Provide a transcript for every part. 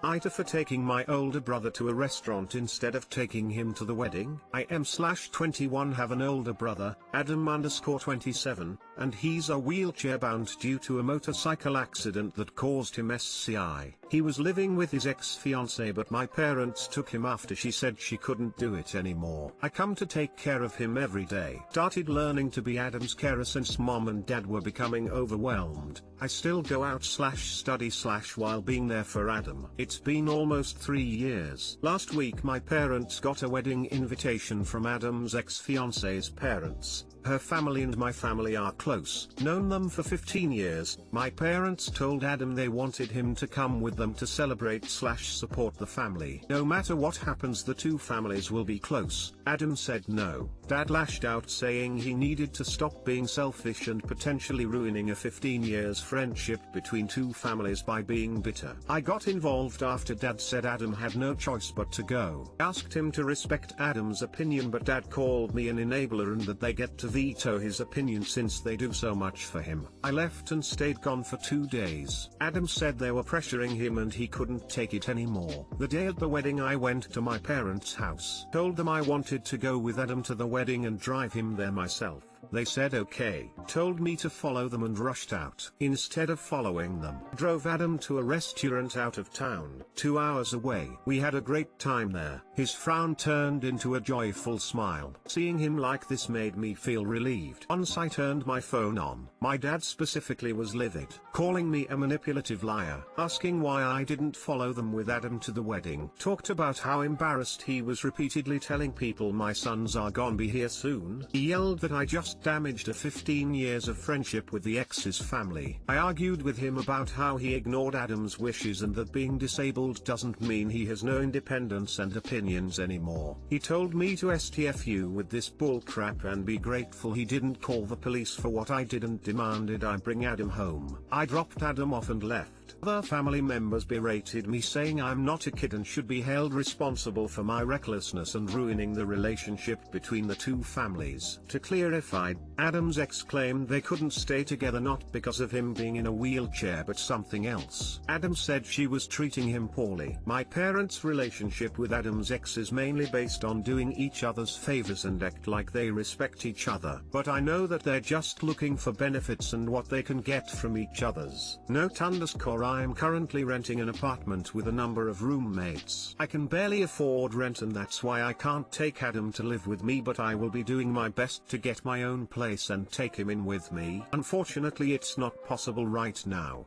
AITA for taking my older brother to a restaurant instead of taking him to the wedding. I am/21 have an older brother, Adam_27, and he's a wheelchair bound due to a motorcycle accident that caused him SCI. He was living with his ex-fiancée, but my parents took him after she said she couldn't do it anymore. I come to take care of him every day. Started learning to be Adam's carer since mom and dad were becoming overwhelmed. I still go out/study/ while being there for Adam. It's been almost 3 years. Last week my parents got a wedding invitation from Adam's ex-fiancée's parents. Her family and my family are close. Known them for 15 years. My parents told Adam they wanted him to come with them to celebrate/support the family. No matter what happens, the two families will be close. Adam said no. Dad lashed out saying he needed to stop being selfish and potentially ruining a 15 years friendship between two families by being bitter. I got involved after Dad said Adam had no choice but to go. Asked him to respect Adam's opinion, but Dad called me an enabler and that they get to veto his opinion since they do so much for him. I left and stayed gone for 2 days. Adam said they were pressuring him and he couldn't take it anymore. The day at the wedding I went to my parents' house. Told them I wanted to go with Adam to the wedding and drive him there myself. They said okay. Told me to follow them and rushed out. Instead of following them, drove Adam to a restaurant out of town, 2 hours away. We had a great time there. His frown turned into a joyful smile. Seeing him like this made me feel relieved. Once I turned my phone on, my dad specifically was livid, calling me a manipulative liar, asking why I didn't follow them with Adam to the wedding. Talked about how embarrassed he was, repeatedly telling people my sons are gonna be here soon. He yelled that I just damaged a 15 years of friendship with the ex's family. I argued with him about how he ignored Adam's wishes and that being disabled doesn't mean he has no independence and opinions anymore. He told me to STFU with this bullcrap and be grateful he didn't call the police for what I did, and demanded I bring Adam home. I dropped Adam off and left. Other family members berated me, saying I'm not a kid and should be held responsible for my recklessness and ruining the relationship between the two families. To clarify, Adam's ex claimed they couldn't stay together not because of him being in a wheelchair but something else. Adam said she was treating him poorly. My parents' relationship with Adam's ex is mainly based on doing each other's favors and act like they respect each other. But I know that they're just looking for benefits and what they can get from each other's. Note_I am currently renting an apartment with a number of roommates. I can barely afford rent and that's why I can't take Adam to live with me, but I will be doing my best to get my own place and take him in with me. Unfortunately it's not possible right now.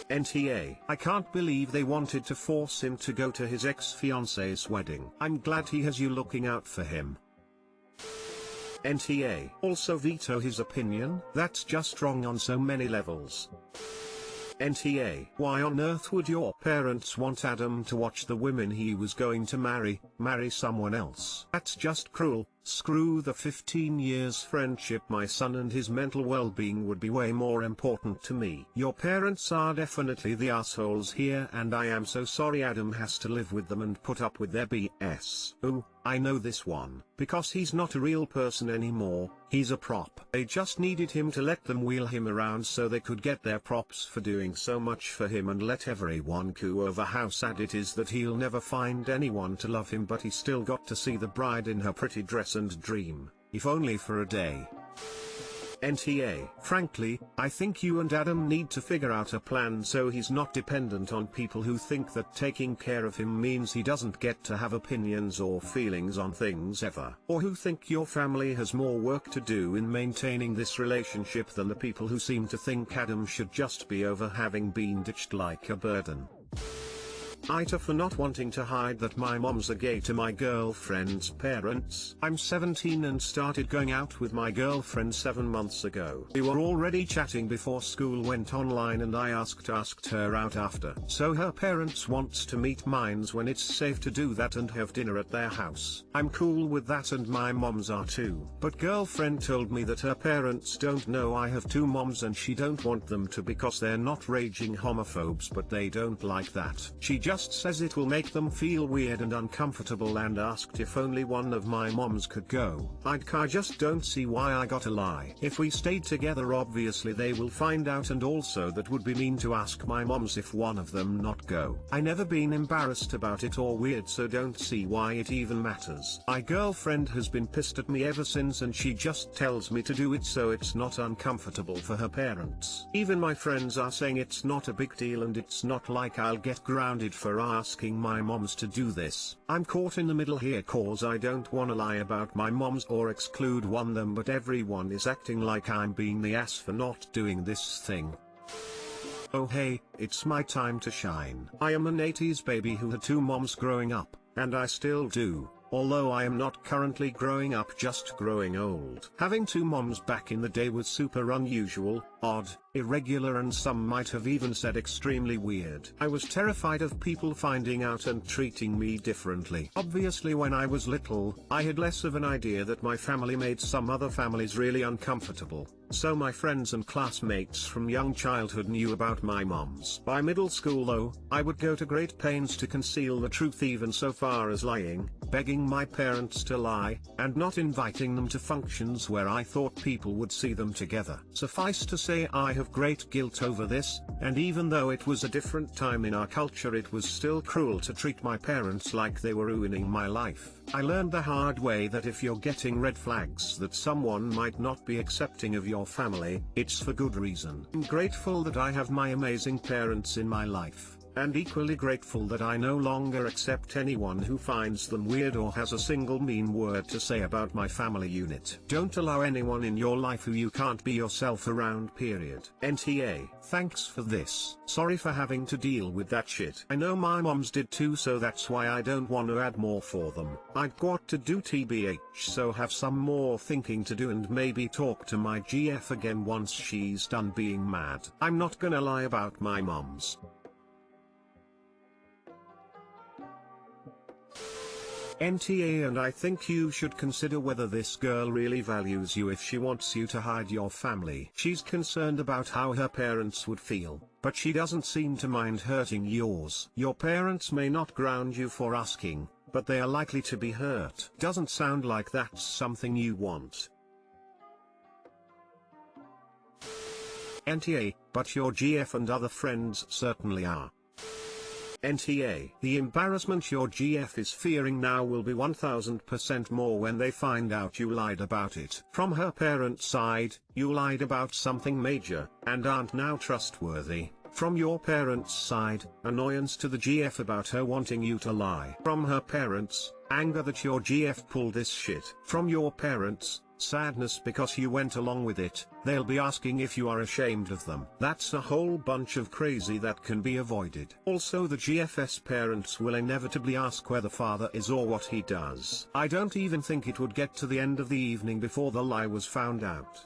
NTA. I can't believe they wanted to force him to go to his ex-fiancée's wedding. I'm glad he has you looking out for him. NTA. Also veto his opinion? That's just wrong on so many levels. NTA. Why on earth would your parents want Adam to watch the women he was going to marry someone else? That's just cruel. Screw the 15 years friendship. My son and his mental well-being would be way more important to me. Your parents are definitely the assholes here, and I am so sorry Adam has to live with them and put up with their BS. Ooh, I know this one. Because he's not a real person anymore, he's a prop. They just needed him to let them wheel him around so they could get their props for doing so much for him and let everyone coo over how sad it is that he'll never find anyone to love him, but he still got to see the bride in her pretty dress and dream, if only for a day. NTA. Frankly, I think you and Adam need to figure out a plan so he's not dependent on people who think that taking care of him means he doesn't get to have opinions or feelings on things ever. Or who think your family has more work to do in maintaining this relationship than the people who seem to think Adam should just be over having been ditched like a burden. AITA for not wanting to hide that my mom's a gay to my girlfriend's parents. I'm 17 and started going out with my girlfriend 7 months ago. We were already chatting before school went online and I asked her out after. So her parents wants to meet mines when it's safe to do that and have dinner at their house. I'm cool with that and my moms are too. But girlfriend told me that her parents don't know I have 2 moms and she don't want them to because they're not raging homophobes, but they don't like that. She just just says it will make them feel weird and uncomfortable, and asked if only one of my moms could go. I just don't see why I gotta lie. If we stayed together, obviously they will find out, and also that would be mean to ask my moms if one of them not go. I never been embarrassed about it or weird, so don't see why it even matters. My girlfriend has been pissed at me ever since, and she just tells me to do it so it's not uncomfortable for her parents. Even my friends are saying it's not a big deal, and it's not like I'll get grounded for asking my moms to do this. I'm caught in the middle here cause I don't wanna lie about my moms or exclude one of them, but everyone is acting like I'm being the ass for not doing this thing. Oh hey, it's my time to shine. I am an 80s baby who had two moms growing up, and I still do. Although I am not currently growing up, just growing old. Having two moms back in the day was super unusual, odd, irregular, and some might have even said extremely weird. I was terrified of people finding out and treating me differently. Obviously when I was little, I had less of an idea that my family made some other families really uncomfortable. So my friends and classmates from young childhood knew about my moms. By middle school though, I would go to great pains to conceal the truth, even so far as lying, begging my parents to lie, and not inviting them to functions where I thought people would see them together. Suffice to say, I have great guilt over this, and even though it was a different time in our culture, it was still cruel to treat my parents like they were ruining my life. I learned the hard way that if you're getting red flags that someone might not be accepting of your family, it's for good reason. I'm grateful that I have my amazing parents in my life, and equally grateful that I no longer accept anyone who finds them weird or has a single mean word to say about my family unit. Don't allow anyone in your life who you can't be yourself around, period. NTA. Thanks for this. Sorry for having to deal with that shit. I know my moms did too, so that's why I don't want to add more for them. I've got to do TBH, so have some more thinking to do, and maybe talk to my GF again once she's done being mad. I'm not gonna lie about my moms. NTA, and I think you should consider whether this girl really values you if she wants you to hide your family. She's concerned about how her parents would feel, but she doesn't seem to mind hurting yours. Your parents may not ground you for asking, but they are likely to be hurt. Doesn't sound like that's something you want. NTA, but your GF and other friends certainly are. NTA. The embarrassment your GF is fearing now will be 1000% more when they find out you lied about it. From her parents' side, you lied about something major, and aren't now trustworthy. From your parents' side, annoyance to the GF about her wanting you to lie. From her parents, anger that your GF pulled this shit. From your parents, sadness because you went along with it. They'll be asking if you are ashamed of them. That's a whole bunch of crazy that can be avoided. Also, the GF's parents will inevitably ask where the father is or what he does. I don't even think it would get to the end of the evening before the lie was found out.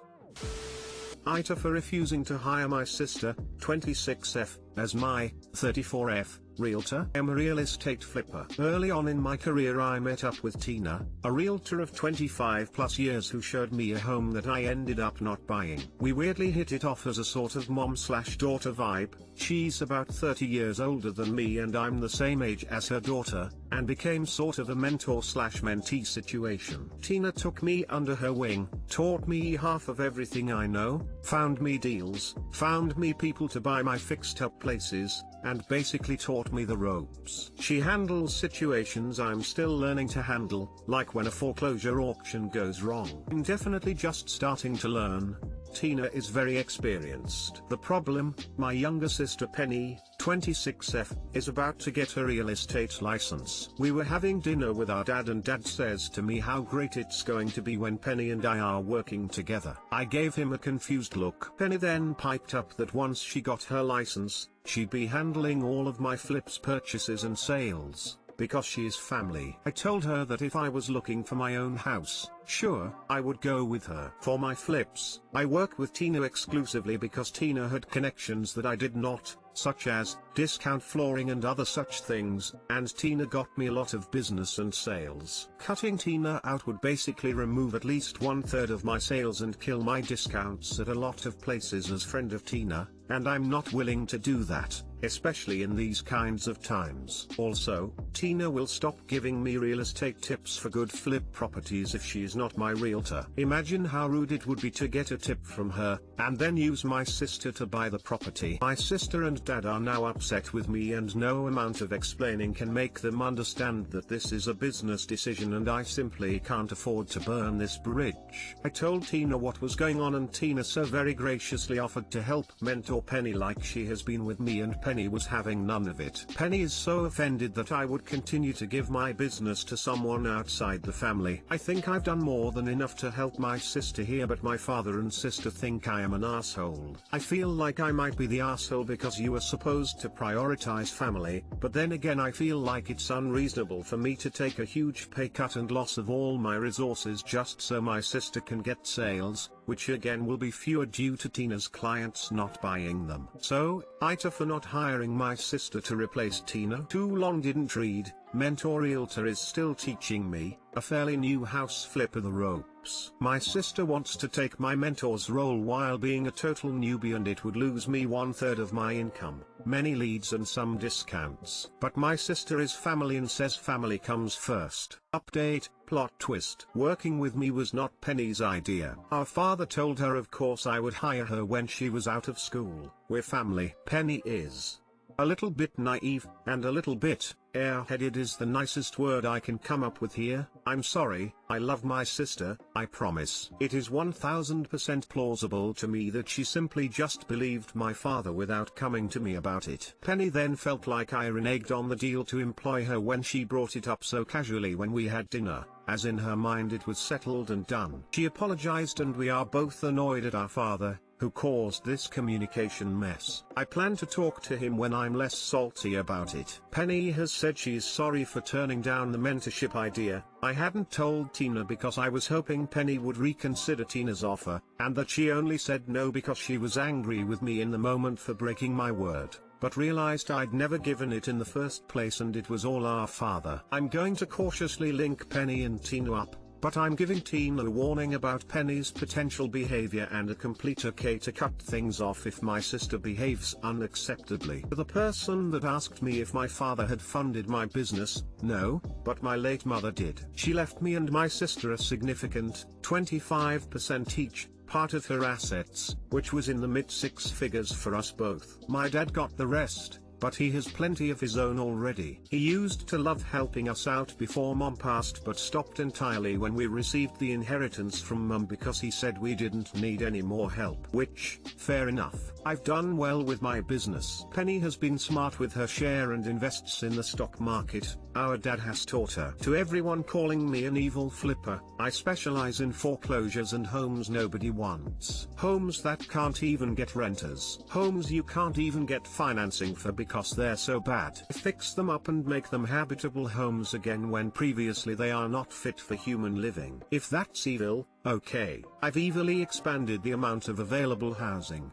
AITA for refusing to hire my sister, 26F, as my 34F realtor. I'm a real estate flipper. Early on in my career I met up with Tina, a realtor of 25 plus years who showed me a home that I ended up not buying. We weirdly hit it off as a sort of mom/daughter vibe. She's about 30 years older than me and I'm the same age as her daughter, and became sort of a mentor/mentee situation. Tina took me under her wing, taught me half of everything I know, found me deals, found me people to buy my fixed up places, and basically taught me the ropes. She handles situations I'm still learning to handle, like when a foreclosure auction goes wrong. I'm definitely just starting to learn. Tina is very experienced. The problem, my younger sister Penny, 26F, is about to get her real estate license. We were having dinner with our dad and dad says to me how great it's going to be when Penny and I are working together. I gave him a confused look. Penny then piped up that once she got her license, she'd be handling all of my flips, purchases and sales, because she is family. I told her that if I was looking for my own house, Sure, I would go with her. For my flips, I work with Tina exclusively because Tina had connections that I did not, such as discount flooring and other such things, and Tina got me a lot of business and sales. Cutting Tina out would basically remove at least 1/3 of my sales and kill my discounts at a lot of places as friend of Tina, and I'm not willing to do that, especially in these kinds of times. Also, Tina will stop giving me real estate tips for good flip properties if she is not my realtor. Imagine how rude it would be to get a tip from her, and then use my sister to buy the property. My sister and dad are now upset with me, and no amount of explaining can make them understand that this is a business decision and I simply can't afford to burn this bridge. I told Tina what was going on, and Tina so very graciously offered to help mentor Penny like she has been with me, and Penny was having none of it. Penny is so offended that I would continue to give my business to someone outside the family. I think I've done more than enough to help my sister here, but my father and sister think I am an asshole. I feel like I might be the asshole because you are supposed to prioritize family, but then again I feel like it's unreasonable for me to take a huge pay cut and loss of all my resources just so my sister can get sales, which again will be fewer due to Tina's clients not buying them. So, AITA for not hiring my sister to replace Tina. Too long didn't read. Mentor Realtor is still teaching me, a fairly new house flipper, the ropes. My sister wants to take my mentor's role while being a total newbie, and it would lose me 1/3 of my income, many leads and some discounts. But my sister is family and says family comes first. Update, plot twist. Working with me was not Penny's idea. Our father told her of course I would hire her when she was out of school. We're family. Penny is a little bit naive, and a little bit airheaded is the nicest word I can come up with here. I'm sorry, I love my sister, I promise. It is 1000% plausible to me that she simply just believed my father without coming to me about it. Penny then felt like I reneged on the deal to employ her when she brought it up so casually when we had dinner, as in her mind it was settled and done. She apologized, and we are both annoyed at our father, who caused this communication mess. I plan to talk to him when I'm less salty about it. Penny has said she is sorry for turning down the mentorship idea. I hadn't told Tina because I was hoping Penny would reconsider Tina's offer, and that she only said no because she was angry with me in the moment for breaking my word, but realized I'd never given it in the first place and it was all our father. I'm going to cautiously link Penny and Tina up, but I'm giving Tina a warning about Penny's potential behavior and a complete okay to cut things off if my sister behaves unacceptably. The person that asked me if my father had funded my business, no, but my late mother did. She left me and my sister a significant 25% each part of her assets, which was in the mid-six figures for us both. My dad got the rest, but he has plenty of his own already. He used to love helping us out before mom passed, but stopped entirely when we received the inheritance from mum because he said we didn't need any more help. Which, fair enough. I've done well with my business. Penny has been smart with her share and invests in the stock market. Our dad has taught her. To everyone calling me an evil flipper, I specialize in foreclosures and homes nobody wants. Homes that can't even get renters. Homes you can't even get financing for because they're so bad. Fix them up and make them habitable homes again when previously they are not fit for human living. If that's evil, okay. I've evilly expanded the amount of available housing.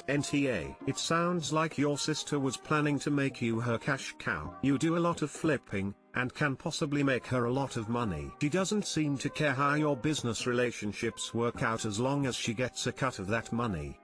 NTA. It sounds like your sister was planning to make you her cash cow. You do a lot of flipping, and can possibly make her a lot of money. She doesn't seem to care how your business relationships work out as long as she gets a cut of that money.